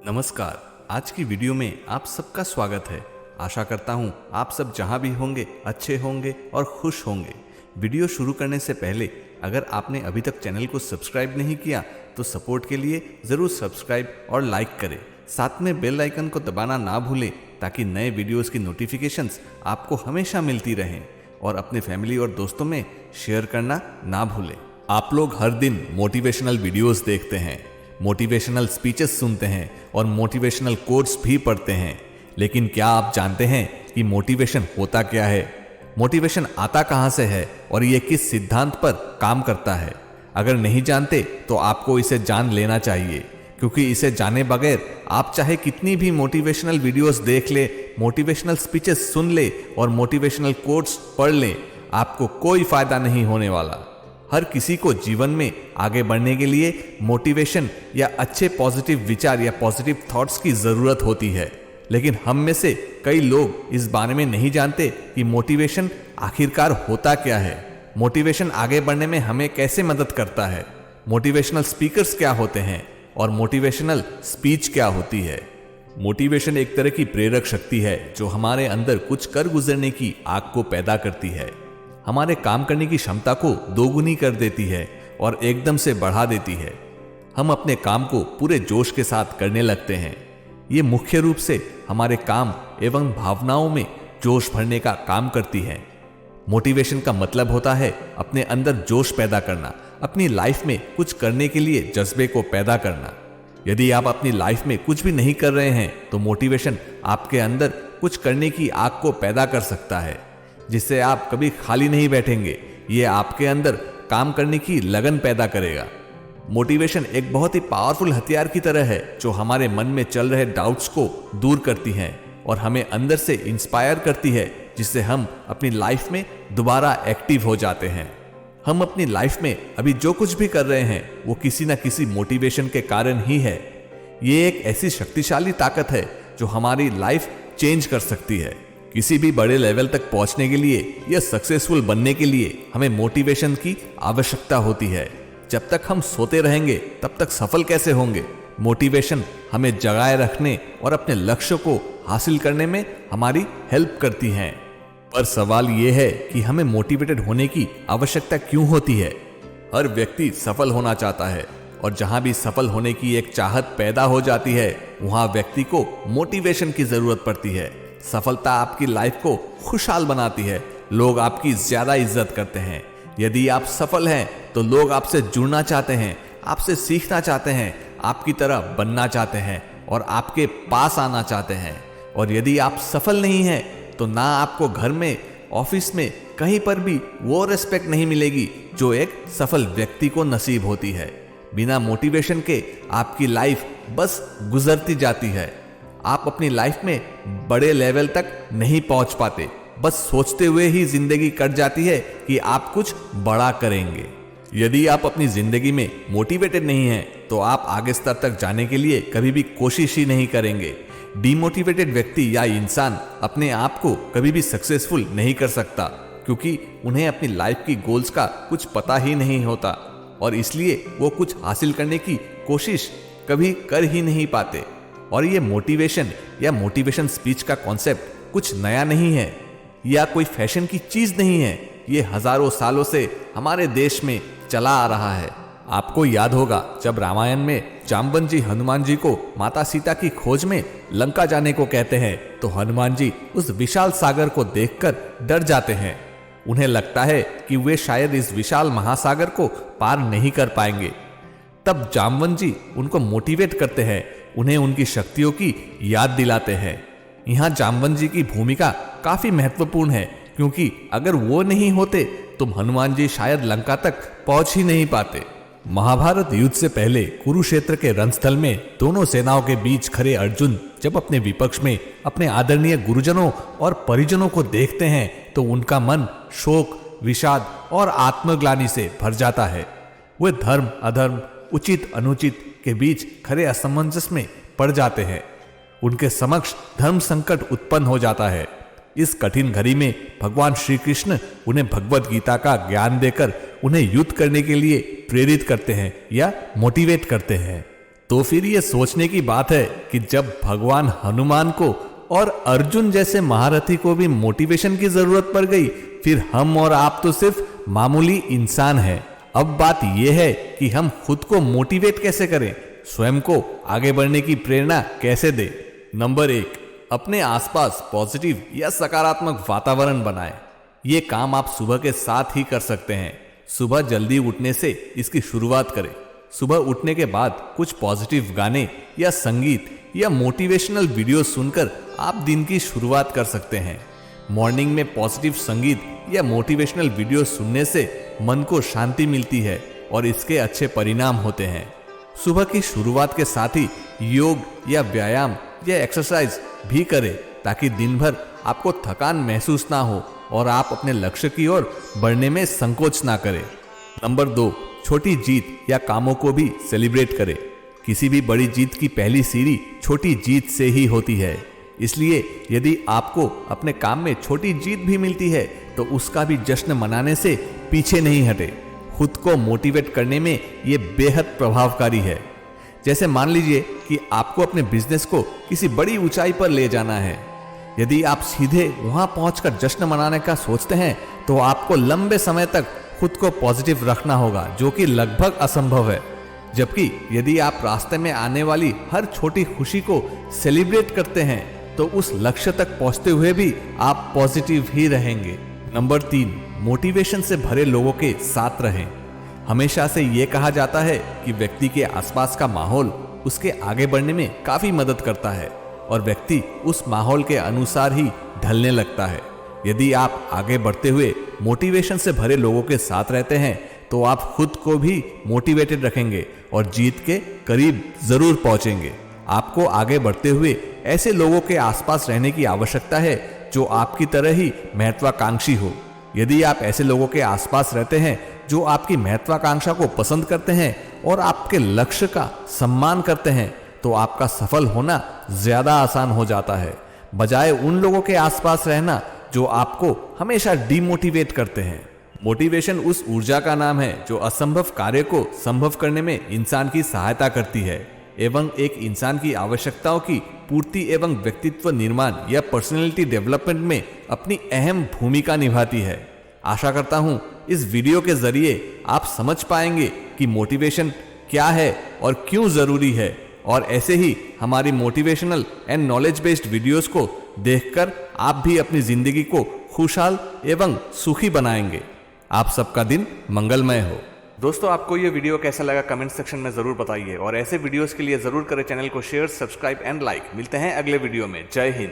नमस्कार। आज की वीडियो में आप सबका स्वागत है। आशा करता हूँ आप सब जहाँ भी होंगे अच्छे होंगे और खुश होंगे। वीडियो शुरू करने से पहले अगर आपने अभी तक चैनल को सब्सक्राइब नहीं किया तो सपोर्ट के लिए ज़रूर सब्सक्राइब और लाइक करें। साथ में बेल आइकन को दबाना ना भूलें ताकि नए वीडियोज़ की नोटिफिकेशंस आपको हमेशा मिलती रहें, और अपने फैमिली और दोस्तों में शेयर करना ना भूलें। आप लोग हर दिन मोटिवेशनल वीडियोज़ देखते हैं, मोटिवेशनल स्पीचेस सुनते हैं और मोटिवेशनल कोट्स भी पढ़ते हैं, लेकिन क्या आप जानते हैं कि मोटिवेशन होता क्या है? मोटिवेशन आता कहाँ से है और ये किस सिद्धांत पर काम करता है? अगर नहीं जानते तो आपको इसे जान लेना चाहिए, क्योंकि इसे जाने बगैर आप चाहे कितनी भी मोटिवेशनल वीडियोस देख ले, मोटिवेशनल स्पीचेस सुन ले और मोटिवेशनल कोट्स पढ़ ले, आपको कोई फायदा नहीं होने वाला। हर किसी को जीवन में आगे बढ़ने के लिए मोटिवेशन या अच्छे पॉजिटिव विचार या पॉजिटिव थॉट्स की ज़रूरत होती है, लेकिन हम में से कई लोग इस बारे में नहीं जानते कि मोटिवेशन आखिरकार होता क्या है, मोटिवेशन आगे बढ़ने में हमें कैसे मदद करता है, मोटिवेशनल स्पीकर्स क्या होते हैं और मोटिवेशनल स्पीच क्या होती है। मोटिवेशन एक तरह की प्रेरक शक्ति है जो हमारे अंदर कुछ कर गुजरने की आग को पैदा करती है, हमारे काम करने की क्षमता को दोगुनी कर देती है और एकदम से बढ़ा देती है। हम अपने काम को पूरे जोश के साथ करने लगते हैं। ये मुख्य रूप से हमारे काम एवं भावनाओं में जोश भरने का काम करती है। मोटिवेशन का मतलब होता है अपने अंदर जोश पैदा करना, अपनी लाइफ में कुछ करने के लिए जज्बे को पैदा करना। यदि आप अपनी लाइफ में कुछ भी नहीं कर रहे हैं तो मोटिवेशन आपके अंदर कुछ करने की आग को पैदा कर सकता है, जिससे आप कभी खाली नहीं बैठेंगे। ये आपके अंदर काम करने की लगन पैदा करेगा। मोटिवेशन एक बहुत ही पावरफुल हथियार की तरह है जो हमारे मन में चल रहे डाउट्स को दूर करती है और हमें अंदर से इंस्पायर करती है, जिससे हम अपनी लाइफ में दोबारा एक्टिव हो जाते हैं। हम अपनी लाइफ में अभी जो कुछ भी कर रहे हैं वो किसी न किसी मोटिवेशन के कारण ही है। ये एक ऐसी शक्तिशाली ताकत है जो हमारी लाइफ चेंज कर सकती है। किसी भी बड़े लेवल तक पहुंचने के लिए या सक्सेसफुल बनने के लिए हमें मोटिवेशन की आवश्यकता होती है। जब तक हम सोते रहेंगे तब तक सफल कैसे होंगे? मोटिवेशन हमें जगाए रखने और अपने लक्ष्य को हासिल करने में हमारी हेल्प करती है। पर सवाल यह है कि हमें मोटिवेटेड होने की आवश्यकता क्यों होती है? हर व्यक्ति सफल होना चाहता है, और जहां भी सफल होने की एक चाहत पैदा हो जाती है वहां व्यक्ति को मोटिवेशन की जरूरत पड़ती है। सफलता आपकी लाइफ को खुशहाल बनाती है, लोग आपकी ज्यादा इज्जत करते हैं। यदि आप सफल हैं तो लोग आपसे जुड़ना चाहते हैं, आपसे सीखना चाहते हैं, आपकी तरह बनना चाहते हैं और आपके पास आना चाहते हैं। और यदि आप सफल नहीं हैं तो ना आपको घर में, ऑफिस में, कहीं पर भी वो रिस्पेक्ट नहीं मिलेगी जो एक सफल व्यक्ति को नसीब होती है। बिना मोटिवेशन के आपकी लाइफ बस गुजरती जाती है। आप अपनी लाइफ में बड़े लेवल तक नहीं पहुंच पाते, बस सोचते हुए ही जिंदगी कट जाती है कि आप कुछ बड़ा करेंगे। यदि आप अपनी जिंदगी में मोटिवेटेड नहीं हैं तो आप आगे स्तर तक जाने के लिए कभी भी कोशिश ही नहीं करेंगे। डीमोटिवेटेड व्यक्ति या इंसान अपने आप को कभी भी सक्सेसफुल नहीं कर सकता, क्योंकि उन्हें अपनी लाइफ की गोल्स का कुछ पता ही नहीं होता और इसलिए वो कुछ हासिल करने की कोशिश कभी कर ही नहीं पाते। और ये मोटिवेशन या मोटिवेशन स्पीच का कॉन्सेप्ट कुछ नया नहीं है या कोई फैशन की चीज नहीं है। ये हजारों सालों से हमारे देश में चला आ रहा है। आपको याद होगा जब रामायण में जाम्बवन जी हनुमान जी को माता सीता की खोज में लंका जाने को कहते हैं तो हनुमान जी उस विशाल सागर को देखकर डर जाते हैं। उन्हें लगता है कि वे शायद इस विशाल महासागर को पार नहीं कर पाएंगे। तब जाम्बवन जी उनको मोटिवेट करते हैं, उन्हें उनकी शक्तियों की याद दिलाते हैं। यहाँ जाम्बवन जी की भूमिका काफी महत्वपूर्ण है, क्योंकि अगर वो नहीं होते तो हनुमान जी शायद लंका तक पहुंच ही नहीं पाते। महाभारत युद्ध से पहले कुरुक्षेत्र के रणस्थल में दोनों सेनाओं के बीच खड़े अर्जुन जब अपने विपक्ष में अपने आदरणीय गुरुजनों और परिजनों को देखते हैं तो उनका मन शोक, विषाद और आत्मग्लानि से भर जाता है। वे धर्म अधर्म, उचित अनुचित के बीच खड़े असमंजस में पड़ जाते हैं। उनके समक्ष धर्म संकट उत्पन्न हो जाता है। इस कठिन घड़ी में भगवान श्री कृष्ण उन्हें भगवत गीता का ज्ञान देकर उन्हें युद्ध करने के लिए प्रेरित करते हैं या मोटिवेट करते हैं। तो फिर ये सोचने की बात है कि जब भगवान हनुमान को और अर्जुन जैसे महारथी को भी मोटिवेशन की जरूरत पड़ गई, फिर हम और आप तो सिर्फ मामूली इंसान हैं। अब बात यह है कि हम खुद को मोटिवेट कैसे करें, स्वयं को आगे बढ़ने की प्रेरणा कैसे दें। नंबर 1, अपने आसपास पॉजिटिव या सकारात्मक वातावरण बनाएं। ये काम आप सुबह के साथ ही कर सकते हैं। सुबह जल्दी उठने से इसकी शुरुआत करें। सुबह उठने के बाद कुछ पॉजिटिव गाने या संगीत या मोटिवेशनल वीडियो सुनकर आप दिन की शुरुआत कर सकते हैं। मॉर्निंग में पॉजिटिव संगीत या मोटिवेशनल वीडियो सुनने से मन को शांति मिलती है और इसके अच्छे परिणाम होते हैं। सुबह की शुरुआत के साथ ही योग या व्यायाम या एक्सरसाइज भी करें ताकि दिन भर आपको थकान महसूस ना हो और आप अपने लक्ष्य की ओर बढ़ने में संकोच ना करें। नंबर 2, छोटी जीत या कामों को भी सेलिब्रेट करें। किसी भी बड़ी जीत की पहली सीढ़ी छोटी जीत से ही होती है। इसलिए यदि आपको अपने काम में छोटी जीत भी मिलती है तो उसका भी जश्न मनाने से पीछे नहीं हटे। खुद को मोटिवेट करने में ये बेहद प्रभावकारी है। जैसे मान लीजिए कि आपको अपने बिजनेस को किसी बड़ी ऊंचाई पर ले जाना है। यदि आप सीधे वहां पहुंचकर जश्न मनाने का सोचते हैं तो आपको लंबे समय तक खुद को पॉजिटिव रखना होगा, जो कि लगभग असंभव है। जबकि यदि आप रास्ते में आने वाली हर छोटी खुशी को सेलिब्रेट करते हैं तो उस लक्ष्य तक पहुंचते हुए भी आप पॉजिटिव ही रहेंगे। नंबर 3, मोटिवेशन से भरे लोगों के साथ रहें। हमेशा से ये कहा जाता है कि व्यक्ति के आसपास का माहौल उसके आगे बढ़ने में काफी मदद करता है और व्यक्ति उस माहौल के अनुसार ही ढलने लगता है। यदि आप आगे बढ़ते हुए मोटिवेशन से भरे लोगों के साथ रहते हैं तो आप खुद को भी मोटिवेटेड रखेंगे और जीत के करीब जरूर पहुंचेंगे। आपको आगे बढ़ते हुए ऐसे लोगों के आसपास रहने की आवश्यकता है जो आपकी तरह ही महत्वाकांक्षी हो। यदि आप ऐसे लोगों के आसपास रहते हैं जो आपकी महत्वाकांक्षा को पसंद करते हैं और आपके लक्ष्य का सम्मान करते हैं तो आपका सफल होना ज्यादा आसान हो जाता है, बजाय उन लोगों के आसपास रहना जो आपको हमेशा डिमोटिवेट करते हैं। मोटिवेशन उस ऊर्जा का नाम है जो असंभव कार्य को संभव करने में इंसान की सहायता करती है एवं एक इंसान की आवश्यकताओं की पूर्ति एवं व्यक्तित्व निर्माण या पर्सनैलिटी डेवलपमेंट में अपनी अहम भूमिका निभाती है। आशा करता हूं इस वीडियो के जरिए आप समझ पाएंगे कि मोटिवेशन क्या है और क्यों जरूरी है, और ऐसे ही हमारी motivational and knowledge based videos को देखकर आप भी अपनी जिंदगी को खुशहाल एवं सुखी बनाएंगे। आप सबका दिन मंगलमय हो। दोस्तों, आपको ये वीडियो कैसा लगा कमेंट सेक्शन में जरूर बताइए और ऐसे वीडियोस के लिए जरूर करें चैनल को शेयर, सब्सक्राइब एंड लाइक। मिलते हैं अगले वीडियो में। जय हिंद।